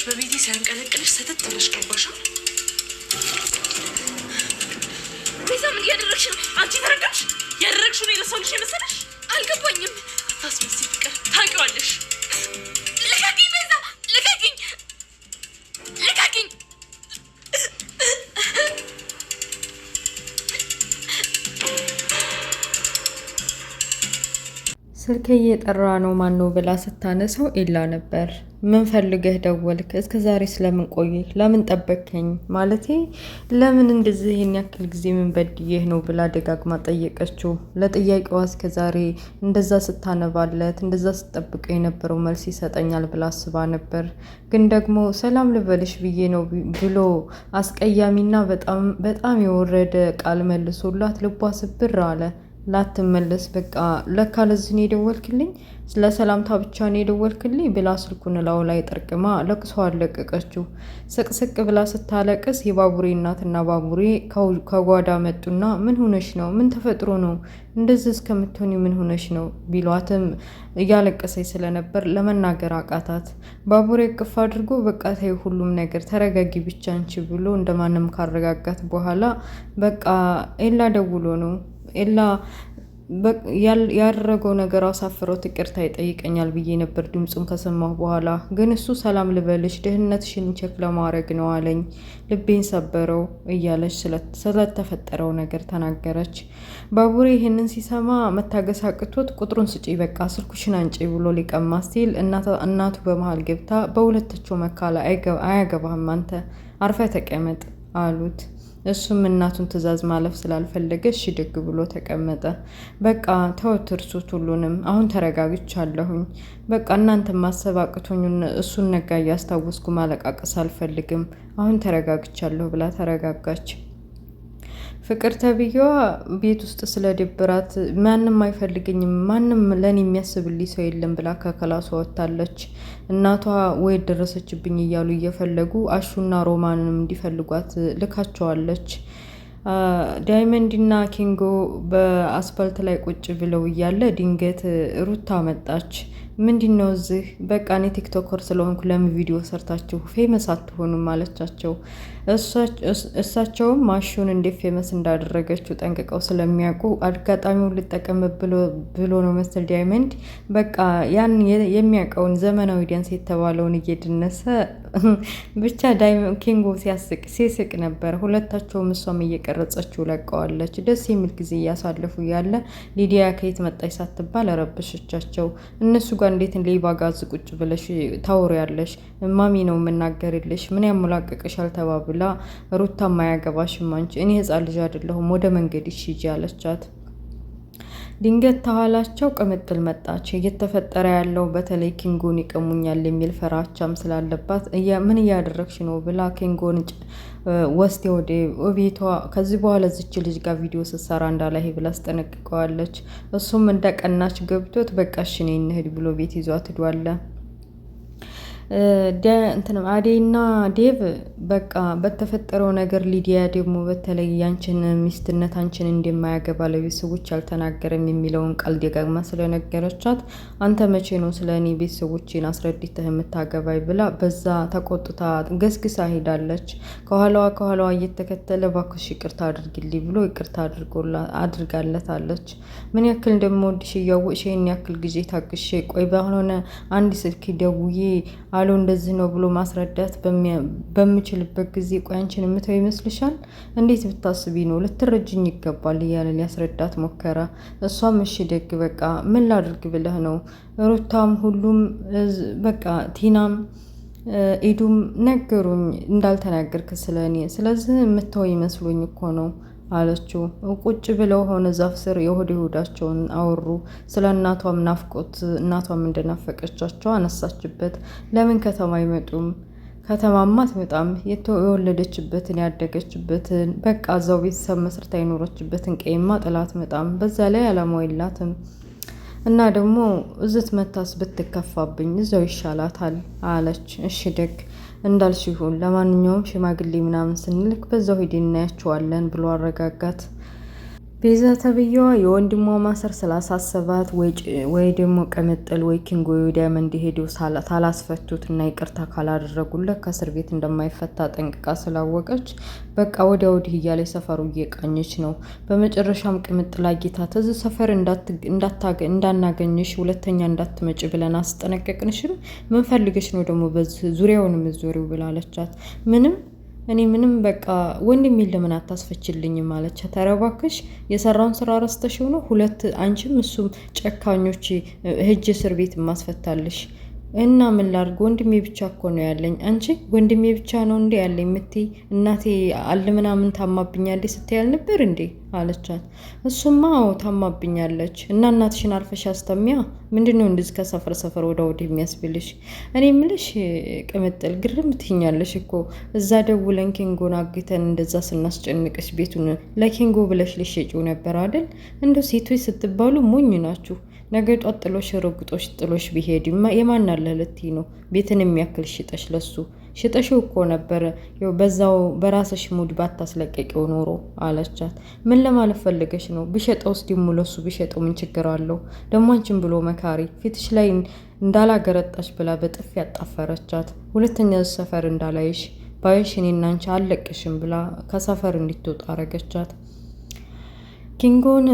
በቤቴ ሲያንቀለቅልሽ ሰተት ብለሽ ገባሽ። ቤዛ ምን እያደረግሽ ነው? አንቺ ተረጋግሽ። ያደረግሽው ነው ለሰው ልጅ የመሰለሽ? አልገባኝም። አታስመስይ ፍቅር፣ ታውቂዋለሽ። ልቀቂኝ ቤዛ፣ ልቀቂኝ፣ ልቀቂኝ። ስልክ እየጠራ ነው ማነው ብላ ስታነሳው ኤላ ነበር። ምን ፈልገህ ደወልክ? እስከ ዛሬ ስለምን ቆየህ? ለምን ጠበከኝ? ማለቴ ለምን እንደዚህ ይሄን ያክል ጊዜ ምን በድዬህ ነው ብላ ደጋግማ ጠየቀችው። ለጥያቄዋ እስከ ዛሬ እንደዛ ስታነባለት እንደዛ ስጠብቀው የነበረው መልስ ይሰጠኛል ብላ አስባ ነበር። ግን ደግሞ ሰላም ልበልሽ ብዬ ነው ብሎ አስቀያሚና በጣም የወረደ ቃል መልሶላት ልቧ ስብር አለ። ላትመለስ በቃ ለካ ለዚህ ነው የደወልክልኝ፣ ስለ ሰላምታ ብቻ ነው የደወልክልኝ ብላ ስልኩን ላው ላይ ጠርቅማ ለቅሶ አለቀቀችው። ስቅስቅ ብላ ስታለቅስ የባቡሬ እናትና ባቡሬ ከጓዳ መጡና ምን ሆነሽ ነው? ምን ተፈጥሮ ነው እንደዚህ እስከምትሆኒ ምን ሆነሽ ነው ቢሏትም እያለቀሰች ስለነበር ለመናገር አቃታት። ባቡሬ እቅፍ አድርጎ በቃ ተይው ሁሉም ነገር ተረጋጊ ብቻ አንቺ ብሎ እንደማንም ካረጋጋት በኋላ በቃ ኤላ ደውሎ ነው ኤላ ያደረገው ነገር አሳፍሮት ይቅርታ ይጠይቀኛል ብዬ ነበር ድምፁን ከሰማሁ በኋላ። ግን እሱ ሰላም ልበልሽ ደህንነትሽን ቼክ ለማድረግ ነው አለኝ። ልቤን ሰበረው እያለች ስለተፈጠረው ነገር ተናገረች። ባቡሬ ይህንን ሲሰማ መታገስ አቅቶት ቁጥሩን ስጪ በቃ ስልኩሽን አንጪ ብሎ ሊቀማ ሲል እናቱ በመሀል ገብታ በሁለታቸው መካከል አያገባህም አንተ አርፈ ተቀመጥ አሉት። እሱም እናቱን ትዕዛዝ ማለፍ ስላልፈለገ እሺ ደግ ብሎ ተቀመጠ። በቃ ተወት እርሱት ሁሉንም፣ አሁን ተረጋግቻለሁኝ። በቃ እናንተ ማሰብ አቅቶኝ እሱን ነጋ እያስታወስኩ ማለቃቀስ አልፈልግም። አሁን ተረጋግቻለሁ ብላ ተረጋጋች። ፍቅር ተብዬዋ ቤት ውስጥ ስለደብራት ማንም አይፈልገኝም፣ ማንም ለኔ የሚያስብልኝ ሰው የለም ብላ ከክላሷ ወጥታለች። እናቷ ወይ ደረሰችብኝ እያሉ እየፈለጉ አሹና ሮማንንም እንዲፈልጓት ልካቸዋለች። ዳይመንድና ኪንጎ በአስፋልት ላይ ቁጭ ብለው እያለ ድንገት ሩታ መጣች። ምንድነው እዚህ? በቃ እኔ ቲክቶከር ስለሆንኩ ለምን ቪዲዮ ሰርታችሁ ፌመስ አትሆኑም አለቻቸው። እሳቸውም ማሹን እንዴት ፌመስ እንዳደረገችው ጠንቅቀው ስለሚያውቁ አጋጣሚውን ልጠቀም ብሎ ነው መሰል ዳይመንድ በቃ ያን የሚያውቀውን ዘመናዊ ዳንስ የተባለውን እየደነሰ ብቻ ኪንጎ ሲስቅ ነበር። ሁለታቸውም እሷም እየቀረጸችው ለቀዋለች። ደስ የሚል ጊዜ እያሳለፉ ያለ ሊዲያ ከየት መጣች ሳትባል ረበሸቻቸው። እነሱ ጋር እንዴት ሌባ ጋዝ ቁጭ ብለሽ ታወሪያለሽ? ማሚ ነው የምናገርልሽ፣ ምን ያሞላቀቅሻል ተባብላ ሩታ ማያገባሽም አንቺ፣ እኔ ህፃን ልጅ አይደለሁም፣ ወደ መንገድ ሂጂ አለቻት። ድንገት ተኋላቸው ቅምጥል መጣች። እየተፈጠረ ያለው በተለይ ኪንጎን ይቀሙኛል የሚል ፈራቻም ስላለባት ምን እያደረግሽ ነው ብላ ኪንጎን ወስቴ ወደ ቤቷ ከዚህ በኋላ ዝች ልጅ ጋር ቪዲዮ ስትሰራ እንዳላይ ብላ አስጠነቅቀዋለች። እሱም እንደቀናች ገብቶት በቃ እሺ ነይ እንሂድ ብሎ ቤት ይዟት ሄዷል። አዴና ዴቭ በቃ በተፈጠረው ነገር ሊዲያ ደግሞ በተለይ ያንቺን ሚስትነት አንቺን እንደማያገባ ለቤተሰቦች አልተናገረም የሚለውን ቃል ደጋግማ ስለነገረቻት አንተ መቼ ነው ስለ እኔ ቤተሰቦችን አስረድተህ የምታገባይ ብላ በዛ ተቆጥታ ገስግሳ ሄዳለች። ከኋላዋ እየተከተለ እባክሽ ይቅርታ አድርግልኝ ብሎ ይቅርታ አድርጋለታለች። ምን ያክል እንደምወድሽ እያወቅሽ ይሄን ያክል ጊዜ ታግሼ ቆይ ባልሆነ አንድ ስልክ ደውዬ አሎ እንደዚህ ነው ብሎ ማስረዳት በምችልበት ጊዜ ቆይ አንቺን የምተው ይመስልሻል? እንዴት ብታስቢ ነው? ልትረጅኝ ይገባል እያለ ሊያስረዳት ሞከረ። እሷም እሺ ደግ በቃ ምን ላድርግ ብለህ ነው? ሩታም ሁሉም በቃ ቲናም ኢዱም ነገሩኝ እንዳልተናገርክ ስለኔ፣ ስለዚህ የምተው ይመስሉኝ እኮ ነው አለችው። ቁጭ ብለው ሆነ ዛፍ ስር የሆዳቸውን አወሩ። ስለ እናቷም ናፍቆት እናቷም እንደናፈቀቻቸው አነሳችበት። ለምን ከተማ አይመጡም? ከተማማ አትመጣም። የወለደችበትን ያደገችበትን በቃ እዛው ቤተሰብ መስርታ የኖረችበትን ቀይማ ጥላት መጣም። በዛ ላይ አላማው የላትም እና ደግሞ እዝት መታስ ብትከፋብኝ እዛው ይሻላታል አለች። እሺ ደግ እንዳልሽ ይሁን፣ ለማንኛውም ሽማግሌ ምናምን ስንልክ በዛው ሂድ እናያቸዋለን ብሎ አረጋጋት። ቤዛ ተብዬዋ የወንድሟ ማሰር ስላሳሰባት ወይ ደግሞ ቅምጥል ወይ ኪንጎ ዳይመንድ ሄደው ሳላስፈቱት እና ይቅርታ ካላደረጉለት ከእስር ቤት እንደማይፈታ ጠንቅቃ ስላወቀች በቃ ወዲያ ወዲህ እያለች ሰፈሩ እየቃኘች ነው። በመጨረሻም ቅምጥል አግኝታት እዚህ ሰፈር እንዳናገኝሽ ሁለተኛ እንዳትመጭ ብለን አስጠነቀቅንሽም፣ ምን ፈልገሽ ነው ደግሞ በዚህ ዙሪያውን የምትዞሪው ብላለቻት። እኔ ምንም በቃ ወንድሜ ለምን አታስፈችልኝም አለቻት። ተረባክሽ የሰራውን ስራ ረስተሽው ነው ሁለት አንቺም እሱም ጨካኞች ህጅ እስር ቤት ማስፈታልሽ እና ምን ላድርግ ወንድሜ ብቻ እኮ ነው ያለኝ። አንቺ ወንድሜ ብቻ ነው እንዴ ያለኝ የምትይ? እናቴ ምናምን ታማብኛለች ስትያል ነበር እንዴ አለቻት። እሱማ ታማብኛለች እና እናትሽን አርፈሽ አስተሚያ ምንድነው እንደዚህ ከሰፈር ሰፈር ወዲህ የሚያስብልሽ? እኔ ምልሽ ቅምጥል ግርም ትኛለሽ እኮ እዛ ደውለን ኪንጎን አግተን እንደዛ ስናስጨንቅሽ ቤቱን ለኪንጎ ብለሽ ልሸጪው ነበር አይደል? እንደው ሴቶች ስትባሉ ሞኝ ናችሁ። ነገ ጧት ጥሎሽ ረግጦሽ ጥሎሽ ቢሄድ የማን አለ ልትይ ነው? ቤትን የሚያክል ሽጠሽ ለሱ ሽጠሽው እኮ ነበር በዛው በራስሽ ሙድ ባታስለቀቂው ኖሮ አለቻት። ምን ለማለት ፈልገሽ ነው? ብሸጠውስ ደግሞ ለሱ ብሸጠው ምን ችግር አለው? ደግሞ አንቺን ብሎ መካሪ ፊትሽ ላይ እንዳላገረጣሽ ብላ በጥፊ ያጣፈረቻት። ሁለተኛ ሰፈር እንዳላይሽ ባይሽ እኔና አንቺ አለቅሽም ብላ ከሰፈር እንድትወጣ አረገቻት። ኪንጎን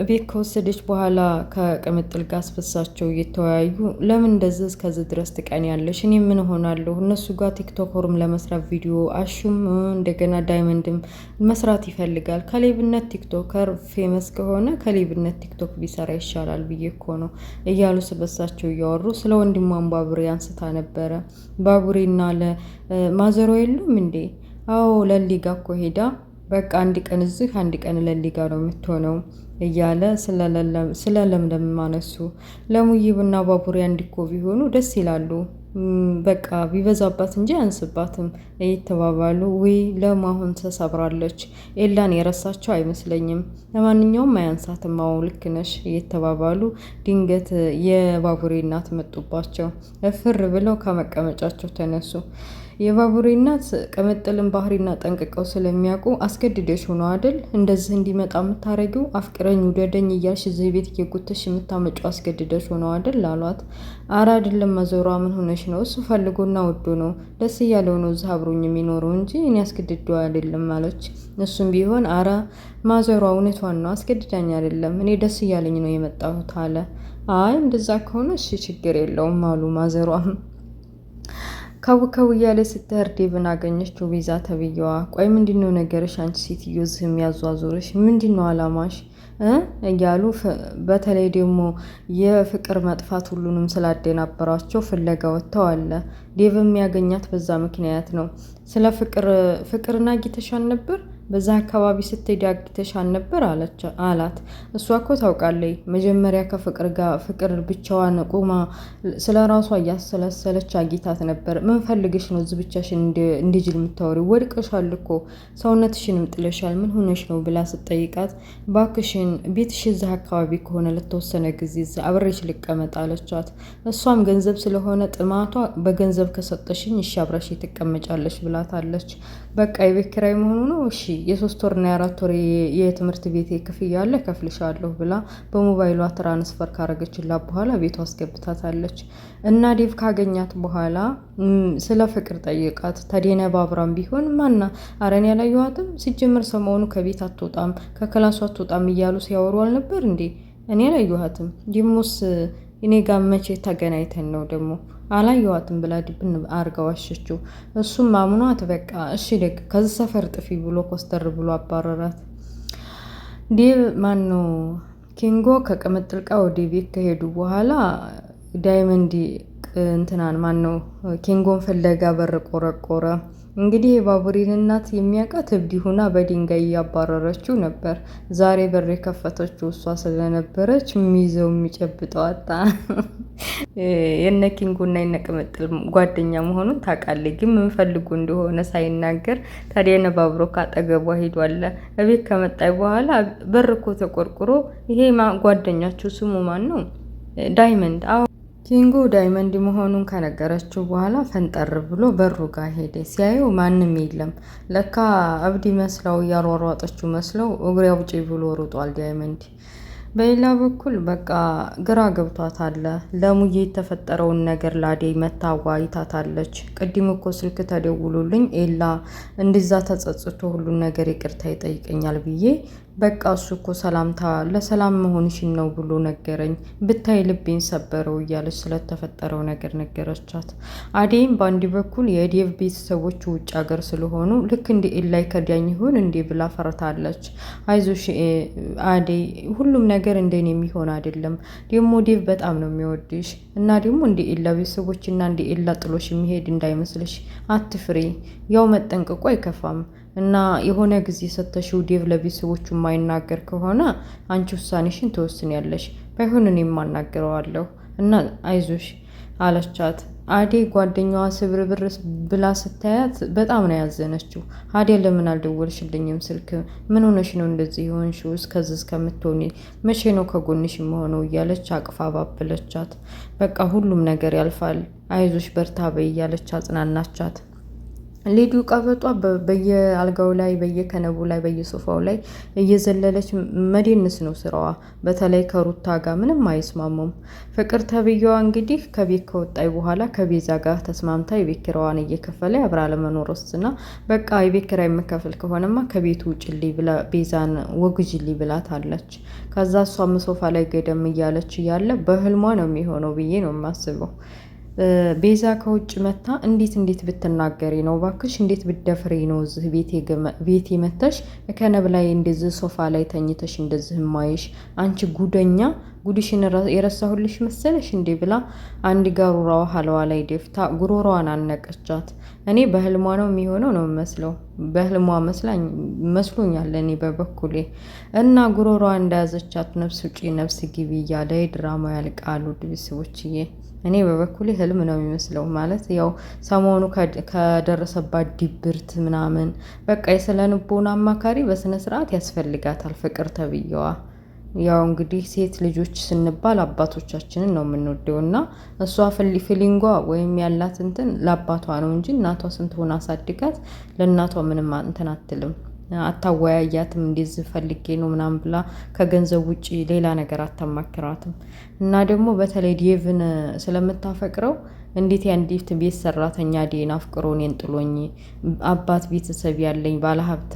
ቤት ከወሰደች በኋላ ከቅምጥል ጋር አስፈሳቸው እየተወያዩ ለምን እንደዚህ እስከዚህ ድረስ ትቀኛለሽ? እኔ ምን ሆናለሁ? እነሱ ጋር ቲክቶከርም ለመስራት ቪዲዮ አሹም እንደገና ዳይመንድም መስራት ይፈልጋል። ከሌብነት ቲክቶከር ፌመስ ከሆነ ከሌብነት ቲክቶክ ቢሰራ ይሻላል ብዬ እኮ ነው እያሉ ስበሳቸው እያወሩ ስለ ወንድሟን ባቡሬ አንስታ ነበረ። ባቡሬና ለማዘሮ የሉም እንዴ? አዎ ለሊጋ እኮ ሄዳ በቃ አንድ ቀን እዚህ አንድ ቀን ለሊጋ ነው የምትሆነው እያለ ስለ ለምለም ማነሱ። ለሙይብና ባቡሬ አንድ እኮ ቢሆኑ ደስ ይላሉ። በቃ ቢበዛባት እንጂ አንስባትም እየተባባሉ ወይ ለማሁን ተሰብራለች ኤላን የረሳቸው አይመስለኝም። ለማንኛውም አያንሳትም። አዎ ልክ ነሽ እየተባባሉ ድንገት የባቡሬ እናት መጡባቸው። እፍር ብለው ከመቀመጫቸው ተነሱ። የባቡሬ እናት ቅምጥልን ባህሪና ጠንቅቀው ስለሚያውቁ አስገድደሽ ሆኖ አይደል እንደዚህ እንዲመጣ የምታረጊው? አፍቅረኝ ውደደኝ እያልሽ እዚህ ቤት እየጎተሽ የምታመጪው አስገድደሽ ሆኖ አይደል አሏት። አረ አይደለም መዞሯ ምን ሆነሽ ነው? እሱ ፈልጎና ወዶ ነው ደስ እያለው ነው እዚህ አብሮኝ የሚኖረው እንጂ እኔ አስገድደው አይደለም አለች። እሱም ቢሆን አረ ማዘሯ እውነቷን ነው አስገድዳኝ አይደለም እኔ ደስ እያለኝ ነው የመጣሁት አለ። አይ እንደዛ ከሆነ እሺ ችግር የለውም አሉ ማዘሯም። ከው እያለ ስትሄድ ዴቭን አገኘችው። ቤዛ ተብዬዋ ቆይ ምንድነው ነገርሽ? አንቺ ሴትዮ ዝም የሚያዟዙርሽ ምንድነው አላማሽ? እያሉ በተለይ ደግሞ የፍቅር መጥፋት ሁሉንም ስላደናበራቸው ፍለጋ ወጥተው አለ። ዴቭ የሚያገኛት በዛ ምክንያት ነው። ስለ ፍቅርና አግኝተሻል ነበር በዛ አካባቢ ስትሄድ አግኝተሻል ነበር አላት። እሷ እኮ ታውቃለች መጀመሪያ ከፍቅር ጋር ፍቅር ብቻዋን ቆማ ስለ ራሷ እያሰለሰለች አግኝታት ነበር። ምን ፈልግሽ ነው እዚህ ብቻሽን እንዲጅል የምታወሪው? ወድቀሻል እኮ ሰውነትሽንም ጥለሻል ምን ሆነሽ ነው ብላ ስትጠይቃት ባክሽን ቤትሽ እዛ አካባቢ ከሆነ ለተወሰነ ጊዜ እዛ አብሬሽ ልቀመጥ አለቻት። እሷም ገንዘብ ስለሆነ ጥማቷ በገንዘብ ከሰጠሽኝ እሺ አብረሽ ትቀመጫለሽ ብላታለች። በቃ የቤት ኪራይ መሆኑ ነው እሺ የ3 ወርና የ4 ወር የትምህርት ቤት ክፍያ አለ ከፍልሻለሁ ብላ በሞባይሏ ትራንስፈር ካረገችላት በኋላ ቤቷ አስገብታታለች። እና ዴቭ ካገኛት በኋላ ስለ ፍቅር ጠይቃት። ተደነባብራም ቢሆን ማና አረን ያላየኋትም ሲጀምር ሰሞኑ ከቤት አትወጣም ከክላሷ አትወጣም እያሉ ሲያወሩ አልነበር እንዴ? እኔ ያላየኋትም ዲሞስ እኔ ጋር መቼ ተገናኝተን ነው ደግሞ አላየኋትም ብላ ድብን አርጋዋሸችው። እሱም ማምኗት በቃ እሺ ደግ ከዚህ ሰፈር ጥፊ ብሎ ኮስተር ብሎ አባረራት። ዴቭ ማነው ኪንጎ ከቅምጥል ጋር ወደ ቤት ከሄዱ በኋላ ዳይመንድ እንትናን ማነው ኪንጎን ፍለጋ በር ቆረቆረ። እንግዲህ የባቡሬን እናት የሚያውቃት እብድ ሆና በድንጋይ እያባረረችው ነበር። ዛሬ በር የከፈተችው እሷ ስለነበረች ሚይዘው የሚጨብጠው አጣ። የነ ኪንጎና የነ ቅምጥል ጓደኛ መሆኑን ታውቃለች፣ ግን ምን ፈልጉ እንደሆነ ሳይናገር ታዲያ የነ ባቡሮ ካጠገቧ ሄዷል። እቤት ከመጣይ በኋላ በር እኮ ተቆርቁሮ ይሄ ጓደኛችሁ ስሙ ማን ነው? ዳይመንድ። ኪንጎ ዳይመንድ መሆኑን ከነገረችው በኋላ ፈንጠር ብሎ በሩ ጋር ሄደ። ሲያየው ማንም የለም። ለካ እብድ መስለው እያሯሯጠችው መስለው እግሬ አውጪ ብሎ ሩጧል ዳይመንድ። በሌላ በኩል በቃ ግራ ገብቷታል። ለሙዬ የተፈጠረውን ነገር ለአደይ መታ አዋይታታለች። ቅድም እኮ ስልክ ተደውሎልኝ ኤላ እንዲዛ ተጸጽቶ ሁሉን ነገር ይቅርታ ይጠይቀኛል ብዬ በቃ እሱ እኮ ሰላምታ ለሰላም መሆንሽን ነው ብሎ ነገረኝ። ብታይ ልቤን ሰበረው እያለች ስለተፈጠረው ነገር ነገረቻት። አደይም በአንድ በኩል የዴቭ ቤተሰቦች ውጭ ሀገር ስለሆኑ ልክ እንደ ኤላይ ከዳኝ ይሆን እንዴ ብላ ፈርታለች። አይዞሽ አደይ ሁሉም ነገር እንደኔ የሚሆን አይደለም። ደግሞ ዴቭ በጣም ነው የሚወድሽ እና ደግሞ እንደ ኤላ ቤተሰቦች እና እንደ ኤላ ጥሎሽ የሚሄድ እንዳይመስልሽ አትፍሬ። ያው መጠንቀቁ አይከፋም እና የሆነ ጊዜ ሰተሽው ዴቭ ለቤተሰቦቹ የማይናገር ከሆነ አንቺ ውሳኔሽን ትወስኛለሽ። ባይሆን እኔም አናግረዋለሁ እና አይዞሽ አለቻት። አደይ ጓደኛዋ ስብርብር ብላ ስታያት በጣም ነው ያዘነችው። አደይ ለምን አልደወልሽልኝም ስልክ? ምን ሆነሽ ነው እንደዚህ የሆንሽው? እስከዚህ እስከምትሆኒ መቼ ነው ከጎንሽ የምሆነው? እያለች አቅፋ ባበለቻት። በቃ ሁሉም ነገር ያልፋል፣ አይዞሽ በርታ በይ እያለች አጽናናቻት። ሊዱ ቀበጧ በየአልጋው ላይ በየከነቡ ላይ በየሶፋው ላይ እየዘለለች መደነስ ነው ስራዋ። በተለይ ከሩታ ጋር ምንም አይስማሙም። ፍቅር ተብዬዋ እንግዲህ ከቤት ከወጣይ በኋላ ከቤዛ ጋር ተስማምታ የቤት ኪራዋን እየከፈለ አብራ ለመኖር ወስና በቃ የቤት ኪራይ የምከፍል ከሆነማ ከቤቱ ውጭልኝ ብላ ቤዛን ወግጅልኝ ብላታለች። ከዛ እሷም ሶፋ ላይ ገደም እያለች እያለ በህልሟ ነው የሚሆነው ብዬ ነው የማስበው። ቤዛ ከውጭ መታ እንዴት ብትናገሪ ነው ባክሽ? እንዴት ብትደፍሪ ነው እዚህ ቤቴ መተሽ ከነብ ላይ እንደዚህ ሶፋ ላይ ተኝተሽ እንደዚህ ማይሽ? አንቺ ጉደኛ፣ ጉድሽን የረሳሁልሽ መሰለሽ እንዴ ብላ አንድ ጋሩራዋ ሀለዋ ላይ ደፍታ ጉሮሮዋን አነቀቻት። እኔ በህልሟ ነው የሚሆነው ነው መስለው በህልሟ መስሎኛል እኔ በበኩሌ። እና ጉሮሮዋ እንደያዘቻት ነፍስ ውጪ ነፍስ ግቢ እያለ ድራማ ያልቃሉ ቤተሰቦችዬ። እኔ በበኩሌ ህልም ነው የሚመስለው። ማለት ያው ሰሞኑ ከደረሰባት ድብርት ምናምን በቃ የስነ ልቦና አማካሪ በስነ ስርዓት ያስፈልጋታል ፍቅር ተብዬዋ። ያው እንግዲህ ሴት ልጆች ስንባል አባቶቻችንን ነው የምንወደው እና እሷ ፊሊንጓ ወይም ያላት እንትን ለአባቷ ነው እንጂ እናቷ ስንት ሆና አሳድጋት ለእናቷ ምንም እንትን አትልም። አታወያያትም። እንደዚህ ፈልጌ ነው ምናምን ብላ ከገንዘብ ውጪ ሌላ ነገር አታማክራትም። እና ደግሞ በተለይ ዴቭን ስለምታፈቅረው እንዴት ያንዲት ቤት ሰራተኛ ዴን አፍቅሮ እኔን ጥሎኝ አባት ቤተሰብ ያለኝ ባለሀብት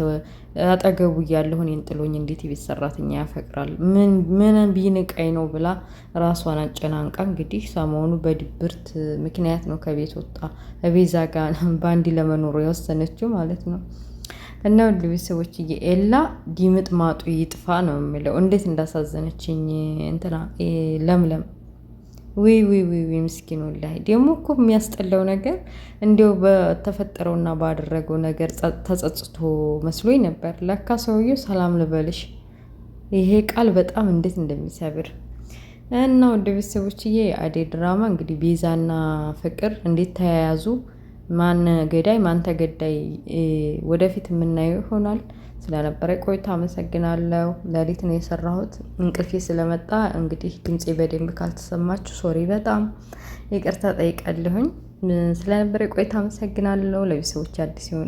አጠገቡ እያለሁ እኔን ጥሎኝ እንዴት የቤት ሰራተኛ ያፈቅራል? ምን ቢንቀኝ ነው ብላ ራሷን አጨናንቃ እንግዲህ ሰሞኑ በድብርት ምክንያት ነው ከቤት ወጣ ቤዛ ጋር ባንዲ ለመኖር የወሰነችው ማለት ነው። እና ውድ ቤተሰቦች ኤላ ዲምጥ ማጡ ይጥፋ ነው የሚለው። እንዴት እንዳሳዘነችኝ እንትና ለምለም ዊ ምስኪኑ ላይ ደግሞ እኮ የሚያስጠላው ነገር እንዲያው በተፈጠረውና ባደረገው ነገር ተጸጽቶ መስሎኝ ነበር። ለካ ሰውዬው ሰላም ልበልሽ። ይሄ ቃል በጣም እንዴት እንደሚሰብር እና ውድ ቤተሰቦችዬ አደይ ድራማ እንግዲህ ቤዛና ፍቅር እንዴት ተያያዙ፣ ማን ገዳይ ማን ተገዳይ ወደፊት የምናየው ይሆናል። ስለነበረ ቆይታ አመሰግናለሁ። ሌሊት ነው የሰራሁት እንቅልፌ ስለመጣ እንግዲህ ድምጼ በደንብ ካልተሰማችሁ ሶሪ፣ በጣም ይቅርታ ጠይቃለሁኝ። ስለነበረ ቆይታ አመሰግናለሁ።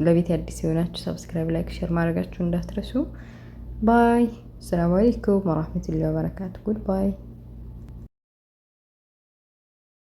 ለቤት አዲስ የሆናችሁ ሰብስክራይብ፣ ላይክ፣ ሼር ማድረጋችሁ እንዳትረሱ። ባይ። ሰላም አለይኩም ወራህመቱላሂ ወበረካቱ። ጉድ ባይ